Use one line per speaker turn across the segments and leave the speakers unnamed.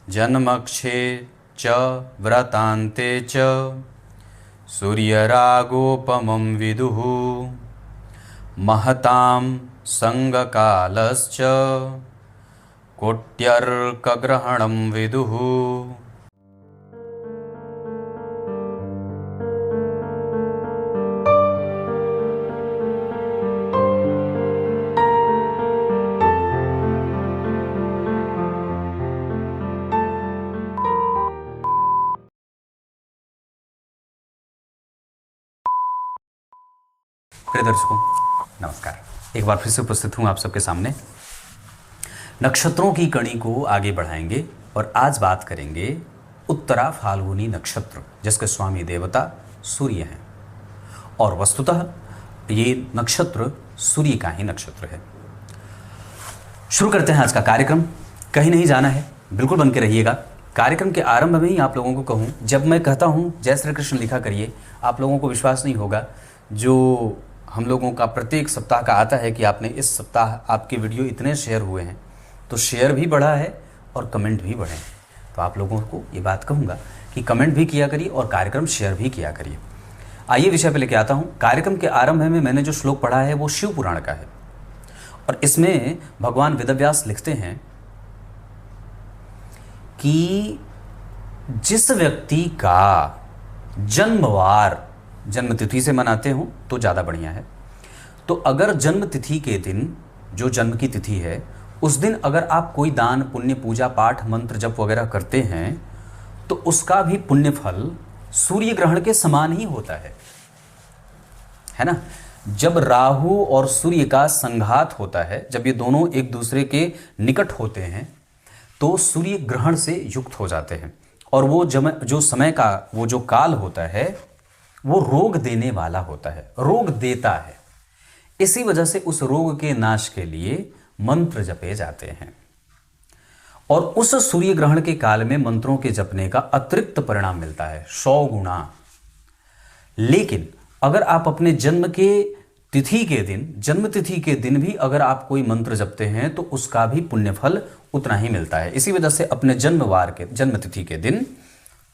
जन्मक्षे च व्रतान्ते च सूर्यरागोपमं विदुः महतां संगकालश्च कोट्यर्कग्रहणं विदुः। प्रिय दर्शकों नमस्कार, एक बार फिर से उपस्थित हूँ आप सबके सामने। नक्षत्रों की कड़ी को आगे बढ़ाएंगे और आज बात करेंगे उत्तरा फाल्गुनी नक्षत्र, जिसके स्वामी देवता सूर्य हैं। और वस्तुतः ये नक्षत्र सूर्य का ही नक्षत्र है। शुरू करते हैं आज का कार्यक्रम। कहीं नहीं जाना है, बिल्कुल बन के रहिएगा। कार्यक्रम के आरंभ में ही आप लोगों को कहूँ, जब मैं कहता हूँ जय श्री कृष्ण लिखा करिए, आप लोगों को विश्वास नहीं होगा। जो हम लोगों का प्रत्येक सप्ताह का आता है कि आपने इस सप्ताह आपके वीडियो इतने शेयर हुए हैं, तो शेयर भी बढ़ा है और कमेंट भी बढ़े हैं। तो आप लोगों को ये बात कहूँगा कि कमेंट भी किया करिए और कार्यक्रम शेयर भी किया करिए। आइए विषय पे लेके आता हूँ। कार्यक्रम के आरंभ में मैंने जो श्लोक पढ़ा है वो शिव पुराण का है और इसमें भगवान वेदव्यास लिखते हैं कि जिस व्यक्ति का जन्मवार जन्म तिथि से मनाते हो तो ज़्यादा बढ़िया है। तो अगर जन्म तिथि के दिन, जो जन्म की तिथि है, उस दिन अगर आप कोई दान पुण्य पूजा पाठ मंत्र जप वगैरह करते हैं तो उसका भी पुण्य फल सूर्य ग्रहण के समान ही होता है ना। जब राहु और सूर्य का संघात होता है, जब ये दोनों एक दूसरे के निकट होते हैं तो सूर्य ग्रहण से युक्त हो जाते हैं और वो जो समय का वो जो काल होता है वो रोग देने वाला होता है, रोग देता है। इसी वजह से उस रोग के नाश के लिए मंत्र जपे जाते हैं और उस सूर्य ग्रहण के काल में मंत्रों के जपने का अतिरिक्त परिणाम मिलता है 100 गुना। लेकिन अगर आप अपने जन्म तिथि के दिन भी अगर आप कोई मंत्र जपते हैं तो उसका भी पुण्य फल उतना ही मिलता है। इसी वजह से अपने जन्म तिथि के दिन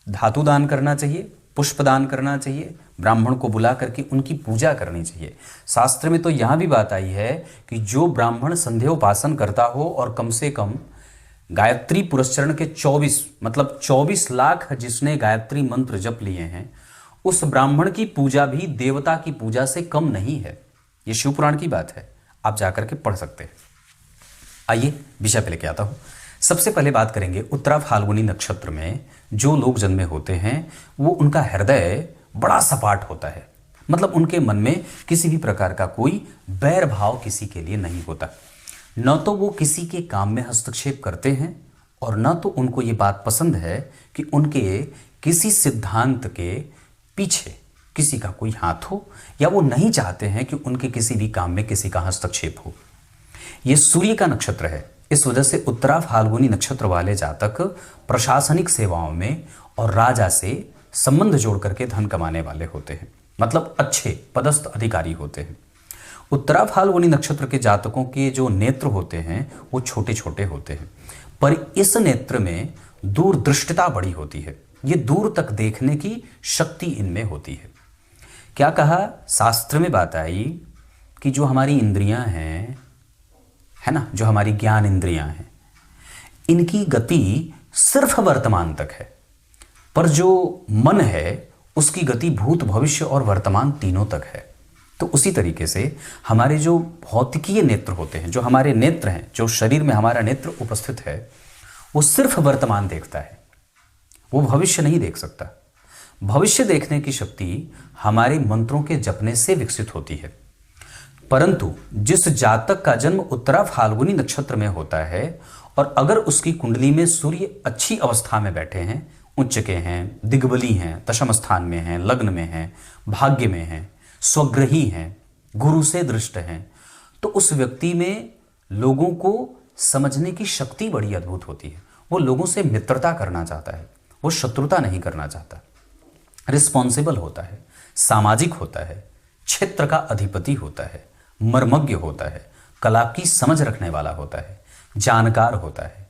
धातु दान करना चाहिए, पुष्प दान करना चाहिए, ब्राह्मण को बुला करके उनकी पूजा करनी चाहिए। शास्त्र में तो यहां भी बात आई है कि जो ब्राह्मण संध्योपासन करता हो और कम से कम गायत्री पुरस्चरण के 24 लाख जिसने गायत्री मंत्र जप लिए हैं, उस ब्राह्मण की पूजा भी देवता की पूजा से कम नहीं है। ये शिव पुराण की बात है, आप जाकर के पढ़ सकते हैं। आइए विषय पे लेके आता हूं। सबसे पहले बात करेंगे उत्तरा फाल्गुनी नक्षत्र में जो लोग जन्मे होते हैं वो उनका हृदय बड़ा सपाट होता है। मतलब उनके मन में किसी भी प्रकार का कोई बैर भाव किसी के लिए नहीं होता। न तो वो किसी के काम में हस्तक्षेप करते हैं और न तो उनको ये बात पसंद है कि उनके किसी सिद्धांत के पीछे किसी का कोई हाथ हो, या वो नहीं चाहते हैं कि उनके किसी भी काम में किसी का हस्तक्षेप हो। ये सूर्य का नक्षत्र है, इस वजह से उत्तरा फाल्गुनी नक्षत्र वाले जातक प्रशासनिक सेवाओं में और राजा से संबंध जोड़ करके धन कमाने वाले होते हैं। मतलब अच्छे पदस्थ अधिकारी होते हैं। उत्तरा फाल्गुनी नक्षत्र के जातकों के जो नेत्र होते हैं वो छोटे छोटे होते हैं, पर इस नेत्र में दूरदृष्टता बड़ी होती है। ये दूर तक देखने की शक्ति इनमें होती है। क्या कहा शास्त्र में बात आई कि जो हमारी इंद्रियां हैं, है ना, जो हमारी ज्ञान इंद्रियां हैं, इनकी गति सिर्फ वर्तमान तक है, पर जो मन है उसकी गति भूत भविष्य और वर्तमान तीनों तक है। तो उसी तरीके से हमारे जो भौतिकीय नेत्र होते हैं, जो हमारे नेत्र हैं, जो शरीर में हमारा नेत्र उपस्थित है, वो सिर्फ वर्तमान देखता है, वो भविष्य नहीं देख सकता। भविष्य देखने की शक्ति हमारे मंत्रों के जपने से विकसित होती है। परंतु जिस जातक का जन्म उत्तरा फाल्गुनी नक्षत्र में होता है और अगर उसकी कुंडली में सूर्य अच्छी अवस्था में बैठे हैं, उच्च के हैं, दिग्बली हैं, दशम स्थान में हैं, लग्न में हैं, भाग्य में हैं, स्वग्रही हैं, गुरु से दृष्ट हैं, तो उस व्यक्ति में लोगों को समझने की शक्ति बड़ी अद्भुत होती है। वो लोगों से मित्रता करना चाहता है, वो शत्रुता नहीं करना चाहता। रिस्पॉन्सिबल होता है, सामाजिक होता है, क्षेत्र का अधिपति होता है, मर्मज्ञ होता है, कला की समझ रखने वाला होता है, जानकार होता है,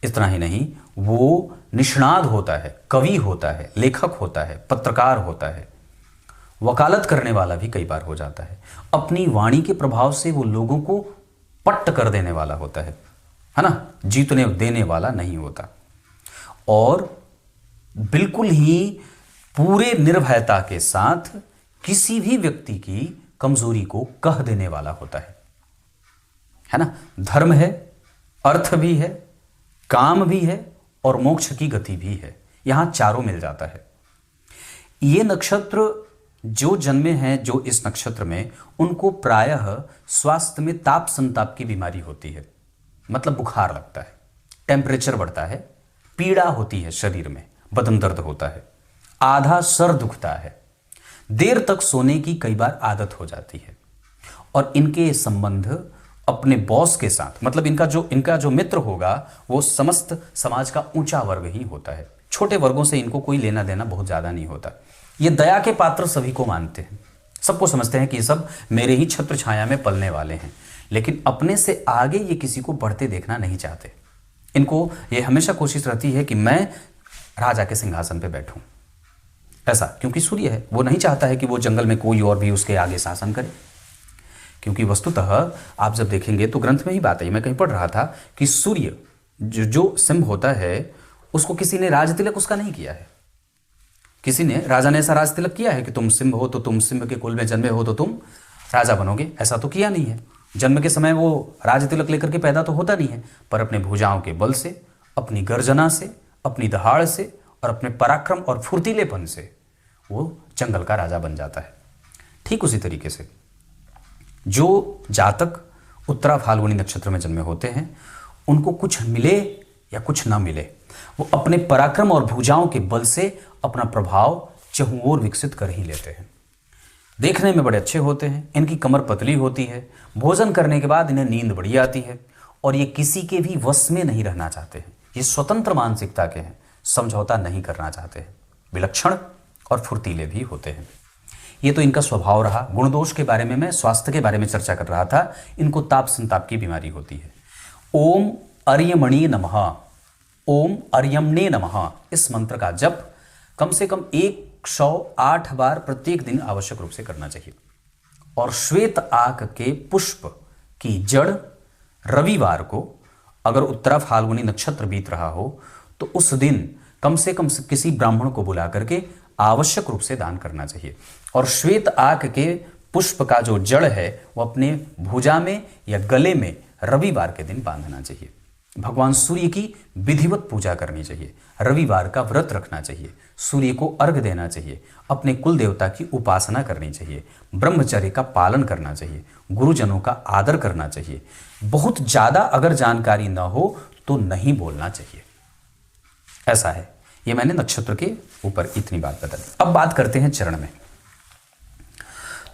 इतना ही नहीं, वो निष्णात होता है, कवि होता है, लेखक होता है, पत्रकार होता है, वकालत करने वाला भी कई बार हो जाता है। अपनी वाणी के प्रभाव से वो लोगों को पट्ट कर देने वाला होता है ना, जीतने देने वाला नहीं होता। और बिल्कुल ही पूरे निर्भयता के साथ किसी भी व्यक्ति की कमजोरी को कह देने वाला होता है ना। धर्म है, अर्थ भी है, काम भी है और मोक्ष की गति भी है, यहां चारों मिल जाता है। ये नक्षत्र जो जन्मे हैं जो इस नक्षत्र में, उनको प्रायः स्वास्थ्य में ताप संताप की बीमारी होती है, मतलब बुखार लगता है, टेम्परेचर बढ़ता है, पीड़ा होती है शरीर में, बदन दर्द होता है, आधा सर दुखता है, देर तक सोने की कई बार आदत हो जाती है। और इनके संबंध अपने बॉस के साथ, मतलब इनका जो मित्र होगा वो समस्त समाज का ऊंचा वर्ग ही होता है। छोटे वर्गों से इनको कोई लेना देना बहुत ज्यादा नहीं होता। ये दया के पात्र सभी को मानते हैं, सबको समझते हैं कि ये सब मेरे ही छत्र छाया में पलने वाले हैं, लेकिन अपने से आगे ये किसी को बढ़ते देखना नहीं चाहते। इनको ये हमेशा कोशिश रहती है कि मैं राजा के सिंहासन पे बैठूं, ऐसा क्योंकि सूर्य है, वो नहीं चाहता है कि वो जंगल में कोई और भी उसके आगे शासन करे। क्योंकि वस्तुतः आप जब देखेंगे तो ग्रंथ में ही बात है, मैं कहीं पढ़ रहा था कि सूर्य जो सिंह होता है उसको किसी ने राज तिलक उसका नहीं किया है। किसी ने, राजा ने ऐसा राज तिलक किया है कि तुम सिंह हो तो तुम सिंह के कुल में जन्मे हो तो तुम राजा बनोगे, ऐसा तो किया नहीं है। जन्म के समय वो राज तिलक लेकर के पैदा तो होता नहीं है, पर अपने भुजाओं के बल से, अपनी गर्जना से, अपनी दहाड़ से और अपने पराक्रम और फुर्तीलेपन से वो जंगल का राजा बन जाता है। ठीक उसी तरीके से जो जातक उत्तरा फाल्गुनी नक्षत्र में जन्मे होते हैं, उनको कुछ मिले या कुछ ना मिले, वो अपने पराक्रम और भुजाओं के बल से अपना प्रभाव चहुओर विकसित कर ही लेते हैं। देखने में बड़े अच्छे होते हैं, इनकी कमर पतली होती है, भोजन करने के बाद इन्हें नींद बड़ी आती है और ये किसी के भी वश में नहीं रहना चाहते हैं। ये स्वतंत्र मानसिकता के हैं, समझौता नहीं करना चाहते हैं, विलक्षण और फुर्तीले भी होते हैं। ये तो इनका स्वभाव रहा। गुण दोष के बारे में मैं स्वास्थ्य के बारे में चर्चा कर रहा था। इनको ताप संताप की बीमारी होती है। ओम अर्यमणि नमः, ओम अर्यमणे नमः, इस मंत्र का जप कम से कम 108 बार प्रत्येक दिन आवश्यक रूप से करना चाहिए। और श्वेत आक के पुष्प की जड़ रविवार को, अगर उत्तरा फाल्गुनी नक्षत्र बीत रहा हो तो उस दिन कम से कम किसी ब्राह्मण को बुला करके आवश्यक रूप से दान करना चाहिए। और श्वेत आक के पुष्प का जो जड़ है वो अपने भुजा में या गले में रविवार के दिन बांधना चाहिए। भगवान सूर्य की विधिवत पूजा करनी चाहिए, रविवार का व्रत रखना चाहिए, सूर्य को अर्घ देना चाहिए, अपने कुल देवता की उपासना करनी चाहिए, ब्रह्मचर्य का पालन करना चाहिए, गुरुजनों का आदर करना चाहिए। बहुत ज्यादा अगर जानकारी न हो तो नहीं बोलना चाहिए, ऐसा है। ये मैंने नक्षत्र के ऊपर इतनी बात बता दी। अब बात करते हैं चरण में।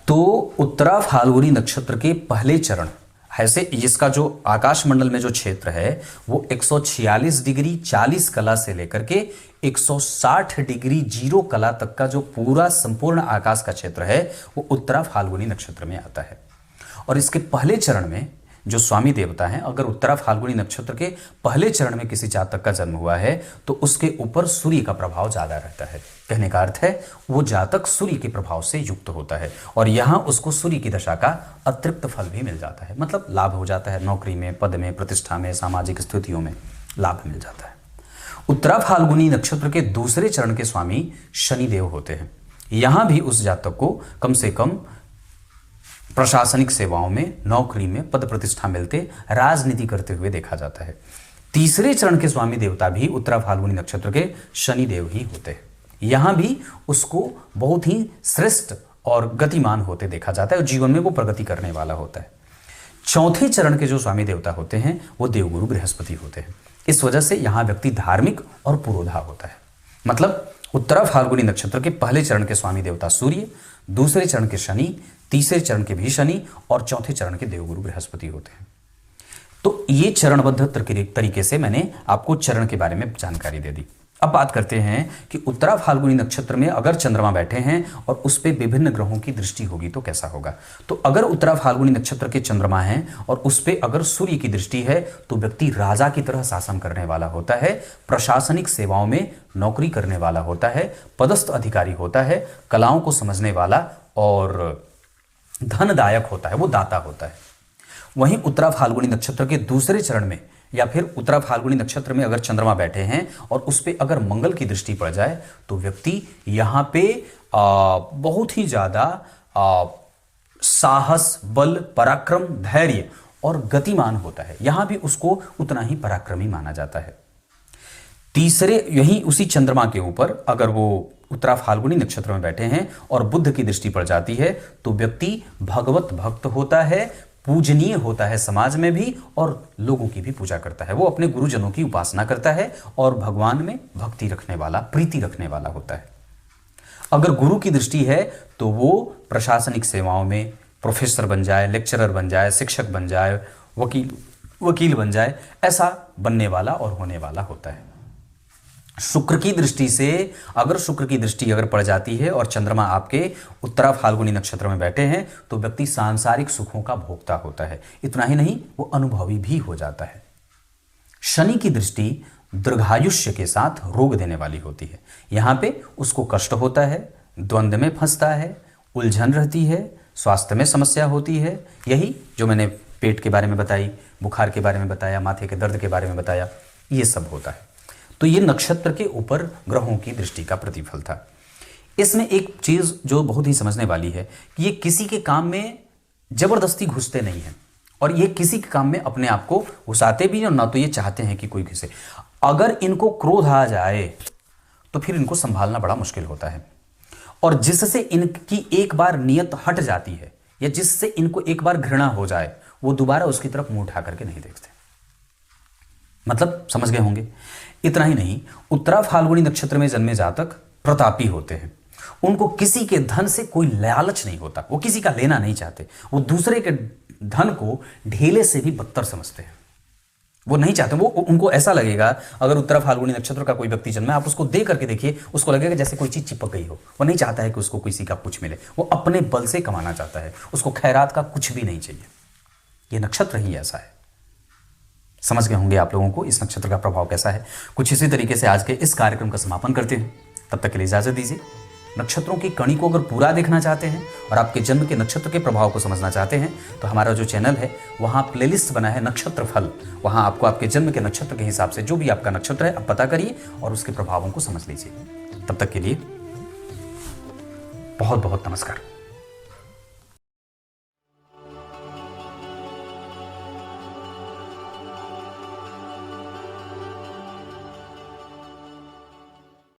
तो उत्तरा फाल्गुनी नक्षत्र के पहले चरण, ऐसे इसका जो आकाश मंडल में जो क्षेत्र है वो 146 डिग्री 40 कला से लेकर के 160 डिग्री 0 कला तक का जो पूरा संपूर्ण आकाश का क्षेत्र है वो उत्तरा फाल्गुनी नक्षत्र में आता है। और इसके पहले चरण में जो स्वामी देवता हैं, अगर उत्तरा फाल्गुनी नक्षत्र के पहले चरण में किसी जातक का जन्म हुआ है तो उसके ऊपर सूर्य का प्रभाव ज्यादा रहता है। कहने का अर्थ है वो जातक सूर्य के प्रभाव से युक्त होता है और यहां उसको सूर्य की दशा का अतिरिक्त फल भी मिल जाता है, मतलब लाभ हो जाता है, नौकरी में, पद में, प्रतिष्ठा में, सामाजिक स्थितियों में लाभ मिल जाता है। उत्तरा फाल्गुनी नक्षत्र के दूसरे चरण के स्वामी शनिदेव होते हैं। यहां भी उस जातक को कम से कम प्रशासनिक सेवाओं में, नौकरी में पद प्रतिष्ठा मिलते, राजनीति करते हुए देखा जाता है। तीसरे चरण के स्वामी देवता भी उत्तरा फाल्गुनी नक्षत्र के शनिदेव ही होते हैं। यहां भी उसको बहुत ही श्रेष्ठ और गतिमान होते देखा जाता है और जीवन में वो प्रगति करने वाला होता है। चौथे चरण के जो स्वामी देवता होते हैं वो देवगुरु बृहस्पति होते हैं। इस वजह से यहां व्यक्ति धार्मिक और पुरोधा होता है। मतलब उत्तरा फाल्गुनी नक्षत्र के पहले चरण के स्वामी देवता सूर्य, दूसरे चरण के शनि, तीसरे चरण के भी शनि और चौथे चरण के देवगुरु बृहस्पति होते हैं। तो ये चरणबद्ध तरीके से मैंने आपको चरण के बारे में जानकारी दे दी। अब बात करते हैं कि उत्तरा फाल्गुनी नक्षत्र में अगर चंद्रमा बैठे हैं और उस पे विभिन्न ग्रहों की दृष्टि होगी तो कैसा होगा। तो अगर उत्तरा फाल्गुनी नक्षत्र के चंद्रमा हैं और उस पे अगर सूर्य की दृष्टि है तो व्यक्ति राजा की तरह शासन करने वाला होता है, प्रशासनिक सेवाओं में नौकरी करने वाला होता है, पदस्थ अधिकारी होता है, कलाओं को समझने वाला और धनदायक होता है, वो दाता होता है। वहीं उत्तरा फाल्गुनी नक्षत्र के दूसरे चरण में या फिर उत्तरा फाल्गुनी नक्षत्र में अगर चंद्रमा बैठे हैं और उस पे अगर मंगल की दृष्टि पड़ जाए तो व्यक्ति यहां पे बहुत ही ज्यादा साहस, बल, पराक्रम, धैर्य और गतिमान होता है। यहां भी उसको उतना ही पराक्रमी माना जाता है। तीसरे यही उसी चंद्रमा के ऊपर अगर वो उत्तरा फाल्गुनी नक्षत्र में बैठे हैं और बुध की दृष्टि पड़ जाती है तो व्यक्ति भगवत भक्त होता है, पूजनीय होता है समाज में भी और लोगों की भी पूजा करता है। वो अपने गुरुजनों की उपासना करता है और भगवान में भक्ति रखने वाला, प्रीति रखने वाला होता है। अगर गुरु की दृष्टि है तो वो प्रशासनिक सेवाओं में प्रोफेसर बन जाए, लेक्चरर बन जाए, शिक्षक बन जाए, वकील बन जाए, ऐसा बनने वाला और होने वाला होता है। शुक्र की दृष्टि से अगर शुक्र की दृष्टि अगर पड़ जाती है और चंद्रमा आपके उत्तरा फाल्गुनी नक्षत्र में बैठे हैं तो व्यक्ति सांसारिक सुखों का भोक्ता होता है। इतना ही नहीं, वो अनुभवी भी हो जाता है। शनि की दृष्टि दीर्घायुष्य के साथ रोग देने वाली होती है। यहां पे उसको कष्ट होता है, द्वंद्व में फंसता है, उलझन रहती है, स्वास्थ्य में समस्या होती है। यही जो मैंने पेट के बारे में बताई, बुखार के बारे में बताया, माथे के दर्द के बारे में बताया, ये सब होता है। तो ये नक्षत्र के ऊपर ग्रहों की दृष्टि का प्रतिफल था। इसमें एक चीज जो बहुत ही समझने वाली है कि ये किसी के काम में जबरदस्ती घुसते नहीं हैं और ये किसी के काम में अपने आप को घुसाते भी और ना तो ये चाहते हैं कि कोई घुसे। अगर इनको क्रोध आ जाए तो फिर इनको संभालना बड़ा मुश्किल होता है और जिससे इनकी एक बार नियत हट जाती है या जिससे इनको एक बार घृणा हो जाए वो दोबारा उसकी तरफ मुंह उठा करके नहीं देखते। मतलब समझ गए होंगे। इतना ही नहीं, उत्तरा फाल्गुनी नक्षत्र में जन्मे जातक प्रतापी होते हैं। उनको किसी के धन से कोई लालच नहीं होता, वो किसी का लेना नहीं चाहते। वो दूसरे के धन को ढेले से भी बदतर समझते हैं, वो नहीं चाहते। वो उनको ऐसा लगेगा, अगर उत्तरा फाल्गुनी नक्षत्र का कोई व्यक्ति जन्मा है, आप उसको देख करके देखिए, उसको लगेगा जैसे कोई चीज चिपक गई हो। वो नहीं चाहता है कि उसको किसी का कुछ मिले, वो अपने बल से कमाना चाहता है, उसको खैरात का कुछ भी नहीं चाहिए। ये नक्षत्र ही ऐसा है। समझ गए होंगे आप लोगों को इस नक्षत्र का प्रभाव कैसा है। कुछ इसी तरीके से आज के इस कार्यक्रम का समापन करते हैं। तब तक के लिए इजाजत दीजिए। नक्षत्रों की कड़ी को अगर पूरा देखना चाहते हैं और आपके जन्म के नक्षत्र के प्रभाव को समझना चाहते हैं तो हमारा जो चैनल है वहाँ प्लेलिस्ट बना है नक्षत्र फल। वहाँ आपको आपके जन्म के नक्षत्र के हिसाब से जो भी आपका नक्षत्र है आप पता करिए और उसके प्रभावों को समझ लीजिए। तब तक के लिए बहुत बहुत नमस्कार।